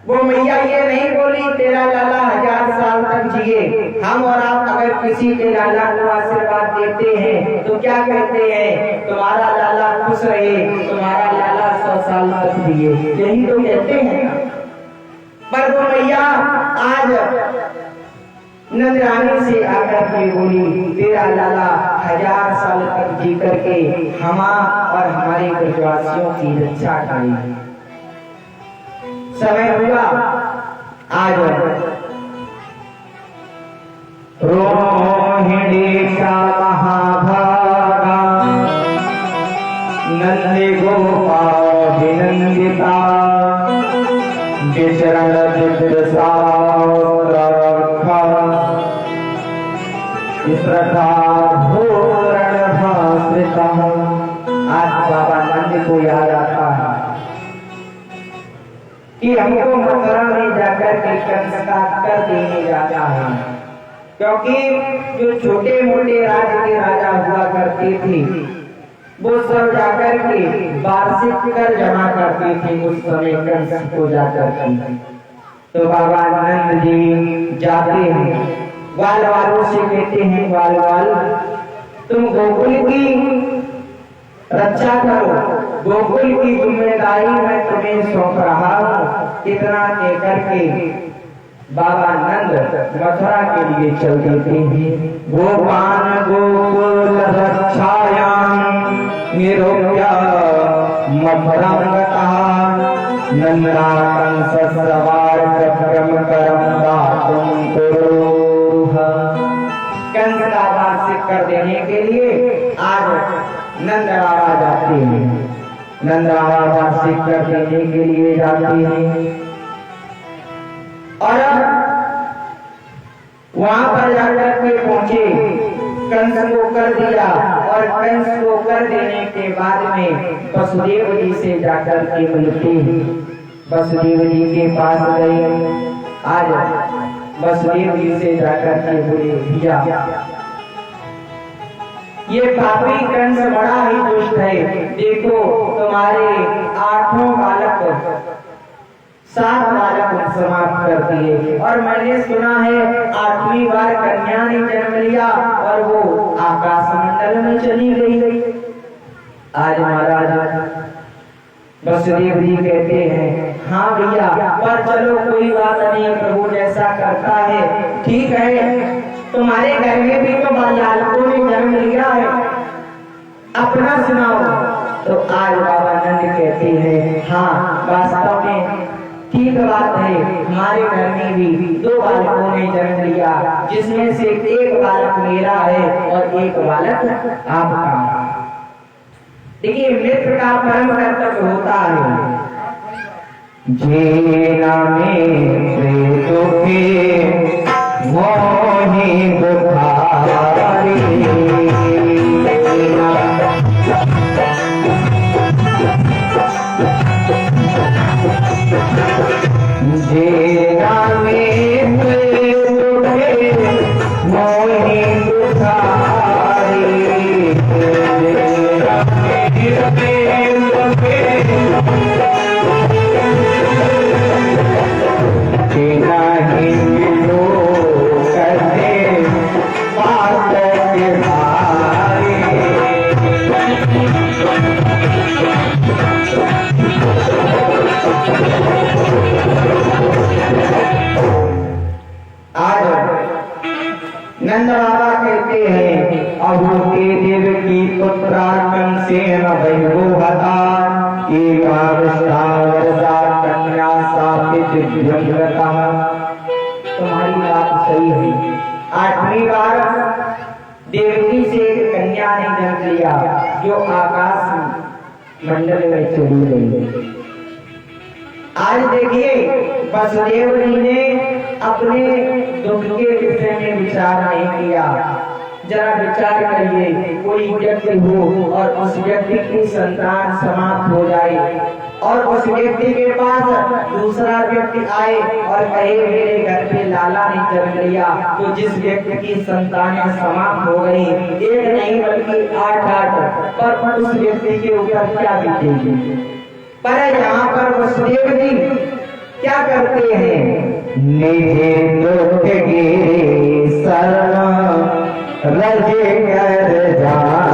वो मैया ये नहीं बोली तेरा लाला 1000 साल तक जिए। हम और आप अगर किसी के लाला को आशीर्वाद देते हैं तो क्या कहते हैं, तुम्हारा लाला खुश रहे, तुम्हारा लाला 100 साल तक जिए, यही तो कहते हैं। पर वो मैया आज नजराने से आकर के बोली तेरा लाला 1000 साल तक जी करके हम और हमारे ब्रजवासियों की रक्षा करेगी। समय हुआ आज रोहिणी का महाभागा नंदी गोपाभिनंदिता विचरण दिव्यसा आज बाबा नंद को याद आता है कि हमको मथुरा में जाकर के कंस का कर देने जाता है, क्योंकि जो छोटे मोटे राज्य के राजा हुआ करते थे वो सब जाकर के वार्षिक कर जमा करते थे उस समय कंस को जाकर के। तो बाबा नंद जी जाते हैं, ग्वाल वालों से कहते हैं ग्वाल वाल तुम गोकुल की रक्षा करो, गोकुल की जिम्मेदारी मैं तुम्हें सौंप रहा हूँ। इतना कहकर के बाबा नंद मथुरा के लिए चल देते हैं। गोपान गोकुल रक्षायां निरोग्य मथुरा नंदा कंस सवार क्रम करम दातुम कुरुह। कंस का वार्षिक कर देने के लिए आज नंद बाबा जाते हैं, नंद बाबा वार्षिक कर देने के लिए जाते हैं और वहां पर जाकर के पहुंचे, कंस को कर दिया और कंस को कर देने के बाद में वसुदेव जी से जाकर के मिलते हैं। वसुदेव जी के पास गए, आज वसुदेव जी से जाकर के बोले भैया ये पापी कंस बड़ा ही दुष्ट है, देखो तुम्हारे 8 बालक 7 बालक समाप्त कर दिए और मैंने सुना है 8वीं बार कन्या ने जन्म लिया और वो आकाश मंडल में चली गई। आज महाराज वसुदेव जी कहते हैं हाँ भैया, पर चलो कोई बात नहीं, प्रभु जैसा करता है ठीक है, तुम्हारे घर में भी तो बालकों ने जन्म लिया है, अपना सुनाओ। तो आज बाबा नंद कहते हैं हाँ वास्तव में ठीक बात है, हमारे घर में भी 2 बालकों ने जन्म लिया, जिसमें से एक बालक मेरा है और एक बालक आपका। देखिए मित्र का परम कर्तव्य होता है, जीना में दुखे मोहि दुखारी जीना में दुखे मोहि दुखारी नंद बाबा कहते हैं अभू के देव की पुत्रा कंसेन वैभवता कन्या सापित तुम्हारी बात सही है, 8वीं बार देवकी से एक कन्या ने जन्म लिया जो आकाश मंडल में चली गई। आज देखिए वसुदेव जी ने अपने दुख के विषय में विचार नहीं किया। जरा विचार करिए, कोई व्यक्ति हो और उस व्यक्ति की संतान समाप्त हो जाए और उस व्यक्ति के पास दूसरा व्यक्ति आए और कहे मेरे घर पे लाला ने जन्म लिया, तो जिस व्यक्ति की संतानें समाप्त हो गई, एक नहीं बल्कि 8 पर उस व्यक्ति के ऊपर क्या बीतेगी। पर यहाँ पर वसुदेव जी क्या करते निजे दुख गिरी शरण रजे कर जाना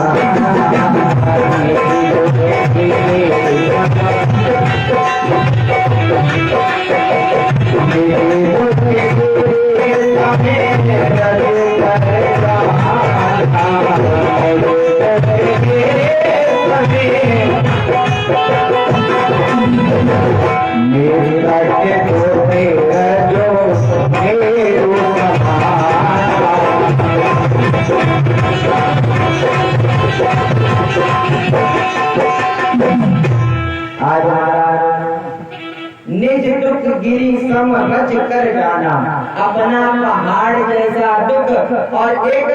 आज निज दुख गिरी सम रच कर जाना, अपना पहाड़ जैसा दुख और एक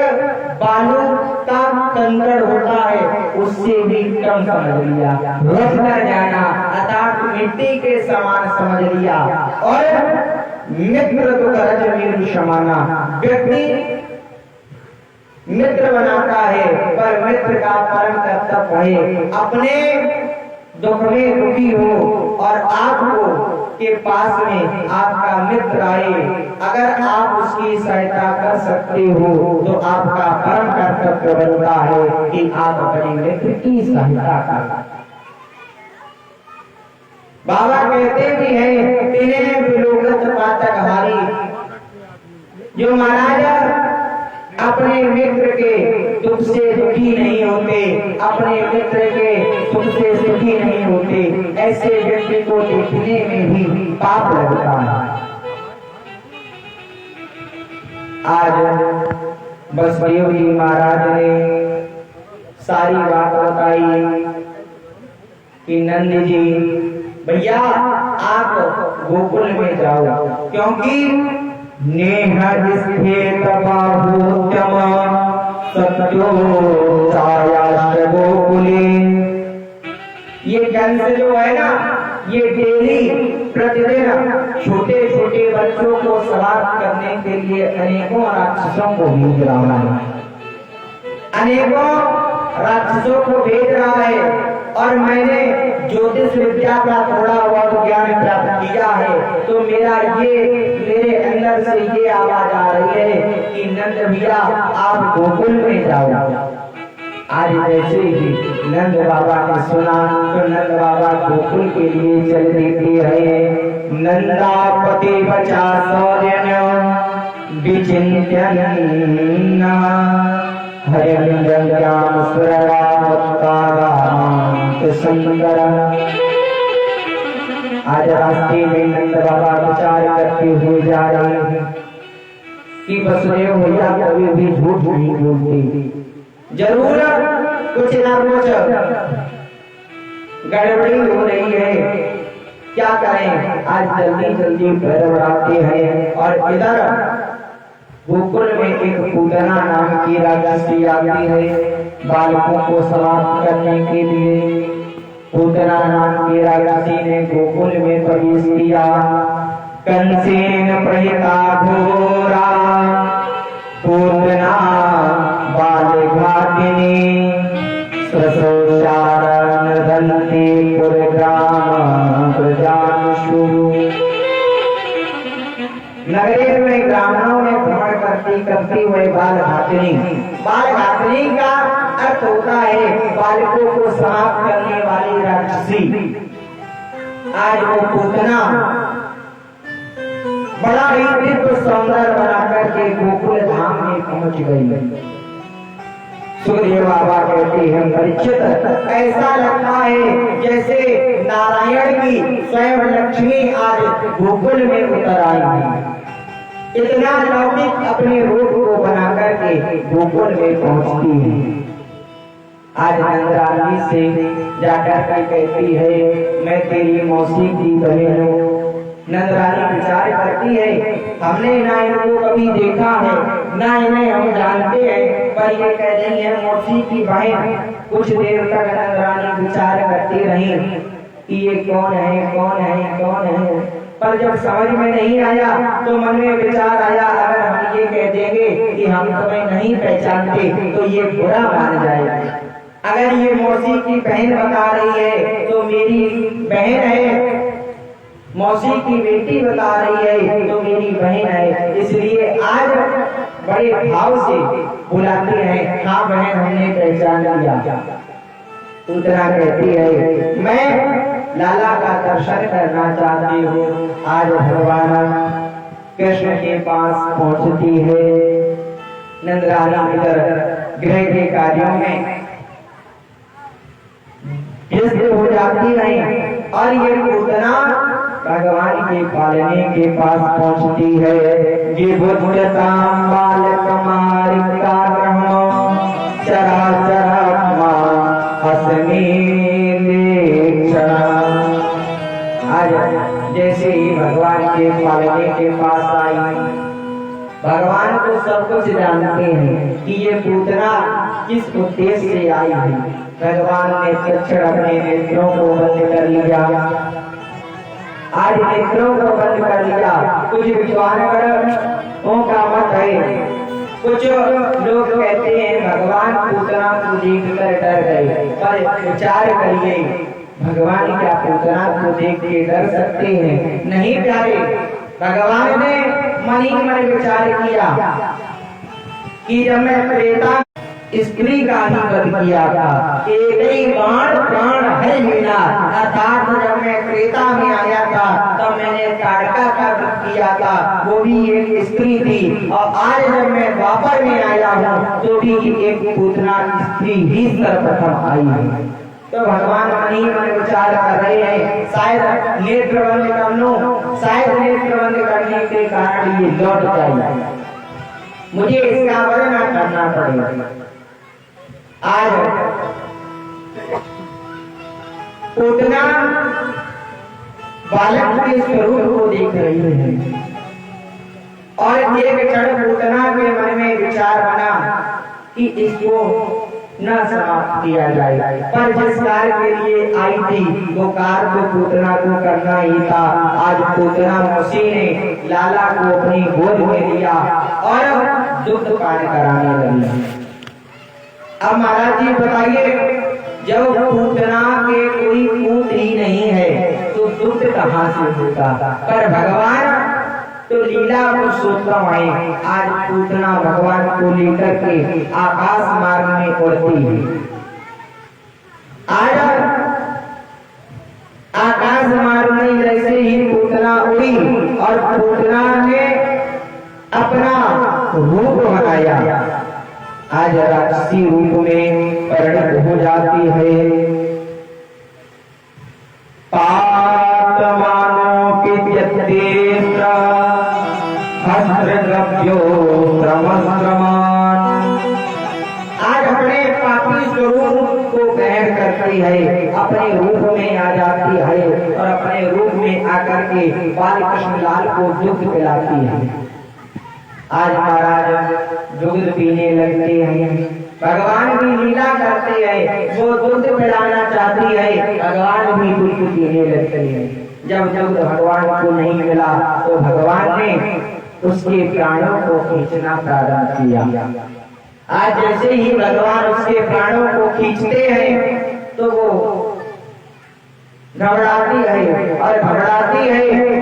बालू का कंकड़ होता है उससे भी कम समझ लिया, रच कर जाना अर्थात मिट्टी के समान समझ लिया। और मित्र दुख रज मेरु समाना, व्यक्ति मित्र बनाता है पर मित्र का परम कर्तव्य है अपने दुख में दुखी हो और आपको के पास में आपका मित्र आए, अगर आप उसकी सहायता कर सकते हो तो आपका परम कर्तव्य बनता है कि आप अपने मित्र की सहायता करें। बाबा कहते भी हैं तिन्हें विलोकत पातक हारी, जो महाराज अपने मित्र के दुख से दुखी नहीं होते, अपने मित्र के सुख से सुखी नहीं होते, ऐसे व्यक्ति को देखने में भी पाप लगता है। आज बसदेव जी महाराज ने सारी बात बताई कि नंद जी भैया आप गोकुल में जाओ, क्योंकि नेह स्थित बाहुत्यम सत्यो छायाश्च गोकुले। ये कंस जो है ना, ये डेली प्रतिदिन छोटे छोटे बच्चों को समाप्त करने के लिए अनेकों राक्षसों को भेज रहा है, अनेकों राक्षसों को भेज रहा है। और मैंने ज्योतिष विद्या का थोड़ा बहुत ज्ञान प्राप्त किया है, तो मेरे अंदर से ये आवाज आ रही है कि नंद भैया आप गोकुल में जाओ। आज जैसे ही नंद बाबा ने सुना तो नंद बाबा गोकुल के लिए चल देते हैं। नंदापति बचा सौर्य विचिंत्यन सुंदर। आज रास्ते में नंद बाबा विचार करते हुए जा रहे हैं कि वसुदेव भैया कभी भी झूठ नहीं बोलते, जरूर कुछ ना कुछ गड़बड़ी हो रही है, क्या करें। आज जल्दी जल्दी घर बढ़ाते हैं और इधर गोकुल में एक पूतना नाम की राक्षसी आती है बालकों को समाप्त करने के लिए। पूतना नाम की राक्षसी ने गोकुल में प्रवेश किया। कंसेन प्रहिता घोरा पूतना बाल घाटिनी ससोचारण दंते पुरग्राम प्रजानुषु। नगरेर में ग्रामीणों में भ्रमण करती हुए बाल घातिनी का अर्थ होता है बालकों को समाप्त करने वाली राक्षसी। आज वो पूतना बड़ा ही दिव्य सौंदर्य बनाकर के गोकुल धाम में पहुंच गई। सुखदेव बाबा कहते हैं परीक्षित, ऐसा लगता है जैसे नारायण की स्वयं लक्ष्मी आज गोकुल में उतर आई है। इतना लौकिक अपने रूप को बना करके गोकुल में पहुंचती है। आज नंदरानी से जाकर के कहती है मैं तेरी मौसी की बहन हूँ। नंदरानी विचार करती है हमने ना इनको कभी देखा है ना इन्हें हम जानते हैं, पर ये कह रही है मौसी की बहन। कुछ देर तक नंदरानी विचार करती रही कि ये कौन है कौन है कौन है, पर जब समझ में नहीं आया तो मन में विचार आया अगर हम ये कह देंगे कि हम तुम्हें नहीं पहचानते तो ये बुरा मान जाएगा। अगर ये मौसी की बहन बता रही है तो मेरी बहन है, मौसी की बेटी बता रही है तो मेरी बहन है, इसलिए आज बड़े भाव से बुलाती है। हाँ बहन, हमने पहचान लिया। पूतना कहती है मैं लाला का दर्शन करना चाहती हूँ। आज भगवान कृष्ण के पास पहुंचती है। नंदरानी इधर गृह के कार्यों में व्यस्त हो जाती है और ये पूतना भगवान के पालने के पास पहुंचती है। ये बुद्धताम बालकमारिका ब्रह्म चराचरात्मा अस्मि देक्षणा। आज जैसे ही भगवान के पालने के पास आई, भगवान तो सब कुछ जानते हैं कि ये पूतना किस उद्देश्य से आई है। भगवान ने तत्क्षण अपने नेत्रों को बंद कर लिया। आज नेत्रों को बंद कर लिया। कुछ विद्वानों का मत है, कुछ लोग कहते हैं भगवान पूतना को देखकर डर गए, पर विचार करिए भगवान क्या पूतना को देख के डर सकते हैं? नहीं प्यारे, भगवान ने मन ही मन विचार किया कि जब मैं प्रेता स्त्री का ही वध किया था, एक ही बाण प्राण है मेरा, अर्थात जब मैं त्रेता में आया था तब मैंने ताड़का का वध किया था, वो भी एक स्त्री थी। और आज जब मैं द्वापर में आया हूँ तो भी एक पूतना स्त्री ही सर्वप्रथम आई है। तो भगवान मन ही मन विचार कर रहे हैं, शायद नेत्र बंद कर लो, शायद नेत्र बंद करने के कारण ये लौट जाए, मुझे इसका वर्णन करना पड़ेगा। आज पूतना बालक के स्वरूप को देख रही है और एक क्षण पूतना के मन में विचार बना कि इसको न समाप्त किया जाए, पर जिस कार्य के लिए आई थी वो कार्य तो पूतना को करना ही था। आज पूतना मौसी ने लाला को अपनी गोद में लिया और दुग्ध पान कराने लगी। अब महाराज जी बताइए, जब पूतना के कोई पूत ही नहीं है तो दुग्ध कहाँ से होता? पर भगवान तो लीला पुरुषोत्तम है। आज पूतना भगवान को लेकर के आकाश मार्ग में उड़ती है। आज आकाश मार्ग में जैसे ही पूतना उड़ी और पूतना ने अपना रूप बनाया, आज राक्षसी रूप में परिणत हो जाती है। पातमानों के त्यक्तेन्द्र हस्त्रद्रव्यो क्रमक्रमान। आज अपने पापी स्वरूप को ग्रहण करती है, अपने रूप में आ जाती है और अपने रूप में आकर के बाल कृष्ण लाल को दुग्ध पिलाती है। आज महाराज दुग्ध पीने लगते हैं, भगवान भी लीला करते हैं, वो दुग्ध पिलाना चाहती है, भगवान भी दुग्ध पीने लगते हैं। जब दुग्ध भगवान को नहीं मिला तो भगवान ने उसके प्राणों को खींचना प्रारंभ किया। आज जैसे ही भगवान उसके प्राणों को खींचते हैं तो वो घबराती है और घबराती है,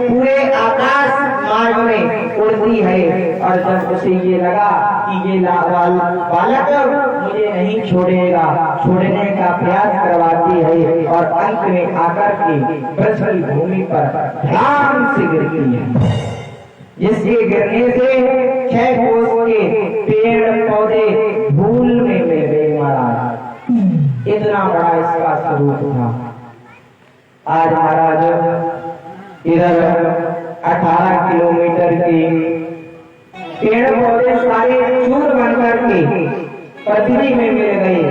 पूरे आकाश मार्ग में उड़ती है। और जब उसे ये लगा कि ये बालक मुझे नहीं छोड़ेगा, छोड़ने का प्रयास करवाती है और अंत में आकर के ब्रज की भूमि पर ध्यान से गिरती है, जिसके गिरने से 6 कोस के पेड़ पौधे धूल में मिल गए महाराज। इतना बड़ा इसका स्वरूप था। आज महाराज इधर 18 किलोमीटर के पेड़ पौधे सारे चूर बनकर के पृथ्वी में मिल गए।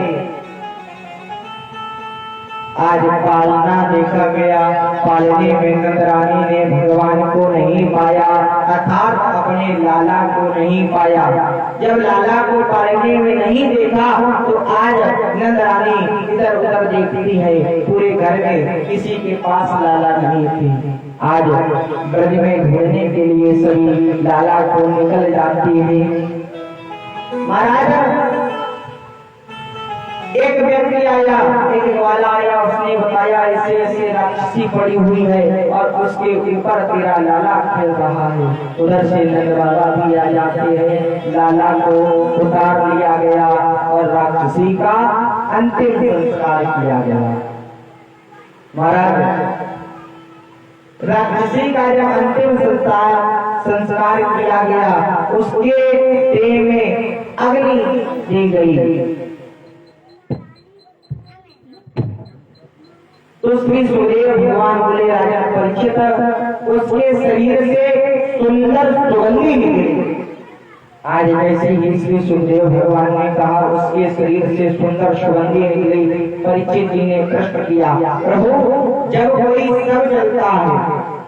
आज पालना देखा गया, पालने में नंदरानी ने भगवान को नहीं पाया, अर्थात अपने लाला को नहीं पाया। जब लाला को पालने में नहीं देखा तो आज नंदरानी इधर उधर देखती है, पूरे घर में किसी के पास लाला नहीं थी। आज ब्रज में घूमने के लिए सभी लाला को निकल जाती है। महाराज एक व्यक्ति आया, एक ग्वाला आया, उसने बताया ऐसे ऐसे राक्षसी पड़ी हुई है और उसके ऊपर तेरा लाला खेल रहा है। उधर से नंद बाबा भी आ जाते हैं, लाला को उतार लिया गया और राक्षसी का अंतिम संस्कार किया गया। महाराज, राक्षसी का जब अंतिम संस्कार किया गया, उसके देह में अग्नि दी गई। तो श्री सुखदेव भगवान बोले, राजा परीक्षित, उसके शरीर से सुंदर सुगंधी निकली। आज जैसे ही श्री सुखदेव भगवान ने कहा उसके शरीर से सुंदर सुगंधी निकली, परीक्षित जी ने प्रश्न किया, प्रभु जब कोई सब जलता है,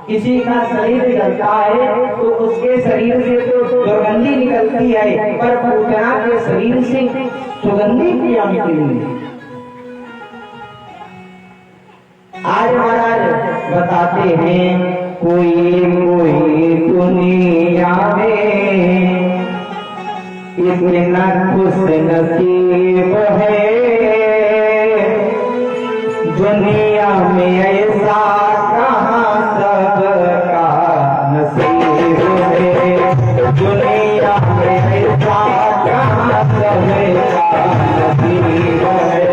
किसी का शरीर जलता है तो उसके शरीर से तो दुर्गंधी निकलती है, पर पूतना के शरीर से सुगंधी क्यों निकली? आज महाराज बताते हैं, कोई कोई दुनिया में इतना खुश नसीब है, दुनिया में ऐसा कहाँ सबका नसीब है, दुनिया में ऐसा कहाँ सबका नसीब है।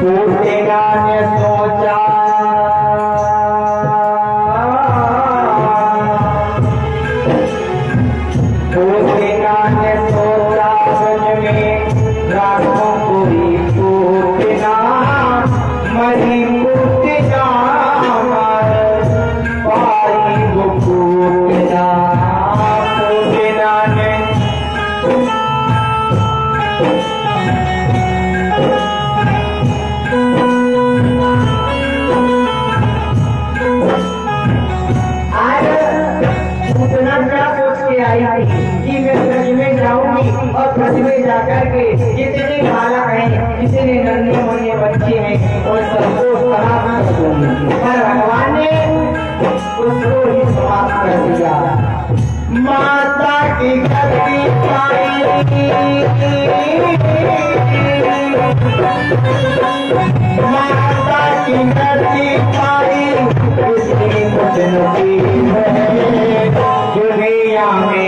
पूतना ने सोचा, पूतना ने सोचा, सच में रातों पूरी पूतना मरी पूतना पाई वो पूतना। पूतना ने कि मैं ब्रज में जाऊंगी और ब्रज में जाकर के जितने बालक हैं, जितने नन्हे मुन्ने बच्चे हैं, और सबको समाप्त कर दूंगी। पर भगवान ने उसको ही समाप्त कर दिया। माता की गति पाई, माता की गति पाई, इसलिए मुझे नसीब है, दुनिया में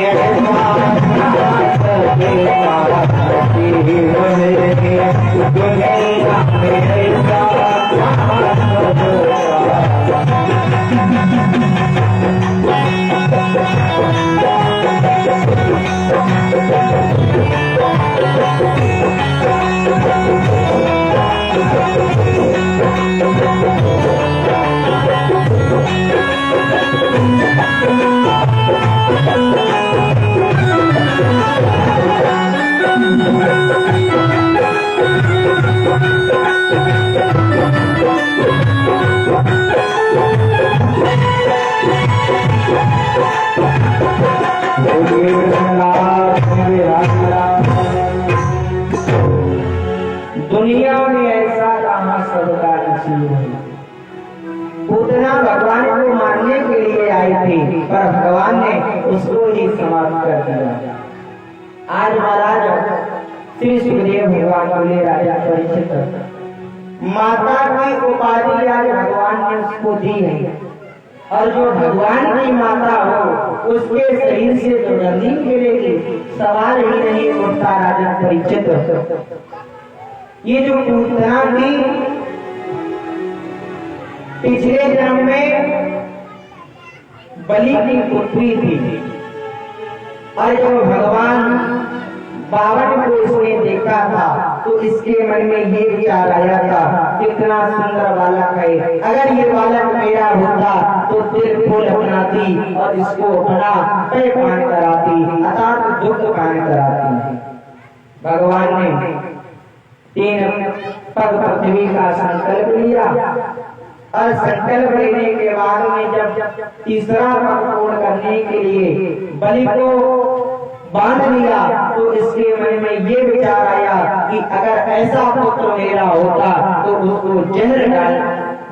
दुनिया में ऐसा कहाँ सबका नसीब है। पूतना भगवान को मारने के लिए आई थी, पर भगवान ने उसको ही समाप्त कर दिया। आज महाराज श्री सुखदेव भगवान बोले, राजा परीक्षित, माता की उपाधि आज भगवान ने उसको दी है, और जो भगवान की माता हो उसके शरीर से तो गंधी मिलेगी, सवाल ही नहीं उठता। राजा परीक्षित, ये जो पूतना थी पिछले जन्म में बलि की पुत्री थी, और जब भगवान बावन को इसने देखा था तो इसके मन में ये विचार आया था, कितना सुंदर बालक है, अगर ये बालक मेरा होता तो तिल फूल अपनाती और इसको अपना पेय पान कराती, अर्थात दुग्ध पान कराती। भगवान ने 3 पग पृथ्वी का संकल्प लिया और संकल्प लेने के बाद में जब तीसरा पग पूर्ण करने के लिए बलि को बांध लिया तो इसके मन में ये विचार आया कि अगर ऐसा पुत्र मेरा होता तो उसको जहर डाल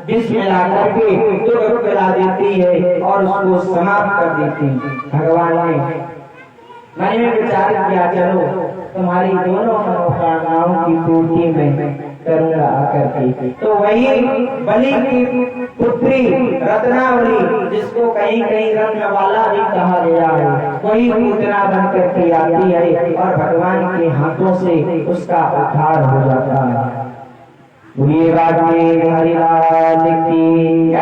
विष मिला करके तो पिला देती है और उसको समाप्त कर देती। भगवान ने मन में विचार किया, चलो तुम्हारी दोनों मनोकामनाओं की पूर्ति में करूंगा आकर के। तो वही बलि की पुत्री रत्नावली, जिसको कहीं कहीं रत्नवाला भी कहा गया है, वही पूतना बन करके आती है और भगवान के हाथों से उसका उद्धार हो जाता है। ये बात हरिलाल की